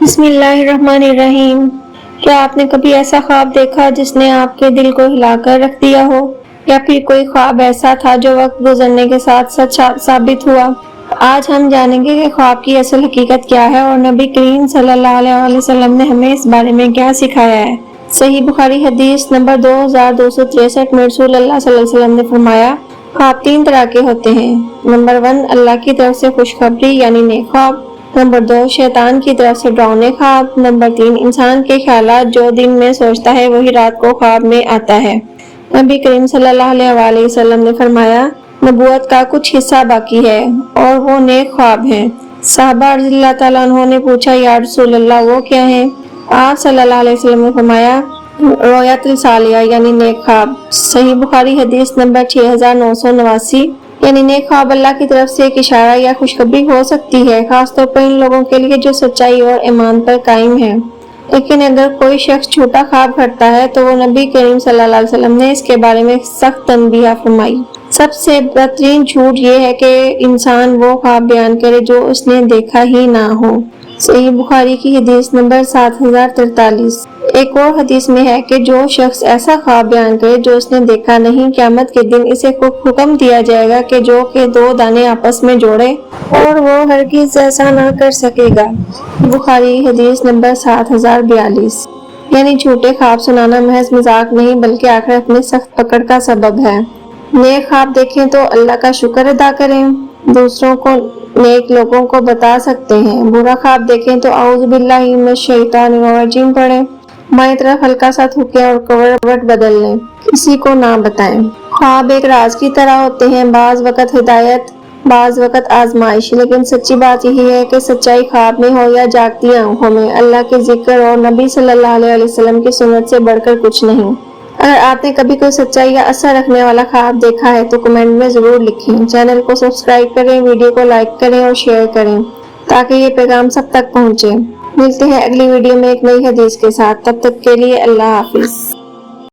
بسم اللہ الرحمن الرحیم۔ کیا آپ نے کبھی ایسا خواب دیکھا جس نے آپ کے دل کو ہلا کر رکھ دیا ہو، یا پھر کوئی خواب ایسا تھا جو وقت گزرنے کے ساتھ سچ ثابت ہوا؟ آج ہم جانیں گے کہ خواب کی اصل حقیقت کیا ہے اور نبی کریم صلی اللہ علیہ وسلم نے ہمیں اس بارے میں کیا سکھایا ہے۔ صحیح بخاری حدیث نمبر 2263 میں رسول اللہ صلی اللہ علیہ وسلم نے فرمایا، خواب 3 طرح کے ہوتے ہیں۔ نمبر 1، اللہ کی طرف سے خوشخبری یعنی نیک خواب۔ نمبر 2، شیطان کی طرف سے ڈراؤنے خواب۔ نمبر 3، انسان کے خیالات جو دن میں سوچتا ہے وہی رات کو خواب میں آتا ہے۔ نبی کریم صلی اللہ علیہ وسلم نے فرمایا، نبوت کا کچھ حصہ باقی ہے اور وہ نیک خواب ہیں۔ صحابہ رضی اللہ تعالیٰ عنہ نے پوچھا، یا رسول اللہ وہ کیا ہیں؟ آپ صلی اللہ علیہ وسلم نے فرمایا، رؤیت الصالحہ یعنی نیک خواب۔ صحیح بخاری حدیث نمبر 6989، یعنی نیک خواب اللہ کی طرف سے ایک اشارہ یا خوشخبری ہو سکتی ہے، خاص طور پر ان لوگوں کے لیے جو سچائی اور ایمان پر قائم ہیں۔ لیکن اگر کوئی شخص جھوٹا خواب کھڑتا ہے تو وہ نبی کریم صلی اللہ علیہ وسلم نے اس کے بارے میں سخت تنبیہ فرمائی۔ سب سے بدترین جھوٹ یہ ہے کہ انسان وہ خواب بیان کرے جو اس نے دیکھا ہی نہ ہو۔ صحیح بخاری کی حدیث نمبر 7043۔ ایک اور حدیث میں ہے کہ جو شخص ایسا خواب بیان کرے جو اس نے دیکھا نہیں، قیامت کے دن اسے حکم دیا جائے گا کہ جو کہ 2 دانے آپس میں جوڑے، اور وہ ہرگز ایسا نہ کر سکے گا۔ بخاری حدیث نمبر 7042۔ یعنی جھوٹے خواب سنانا محض مذاق نہیں بلکہ آخرت میں سخت پکڑ کا سبب ہے۔ نیک خواب دیکھیں تو اللہ کا شکر ادا کریں، دوسروں کو نیک لوگوں کو بتا سکتے ہیں۔ برا خواب دیکھیں تو اعوذ باللہ من الشیطان الرجیم پڑھیں، بائیں طرف ہلکا سا تھوکیں اور کروٹ بدل لیں، کسی کو نہ بتائیں۔ خواب ایک راز کی طرح ہوتے ہیں، بعض وقت ہدایت، بعض وقت آزمائش، لیکن سچی بات یہی ہے کہ سچائی خواب میں ہو یا جاگتی آنکھوں میں، اللہ کے ذکر اور نبی صلی اللہ علیہ وسلم کی سنت سے بڑھ کر کچھ نہیں۔ اگر آپ نے کبھی کوئی سچائی یا اثر رکھنے والا خواب دیکھا ہے تو کمنٹ میں ضرور لکھیں۔ چینل کو سبسکرائب کریں، ویڈیو کو لائک کریں اور شیئر کریں تاکہ یہ پیغام سب تک پہنچے۔ ملتے ہیں اگلی ویڈیو میں ایک نئی حدیث کے ساتھ، تب تک کے لیے اللہ حافظ۔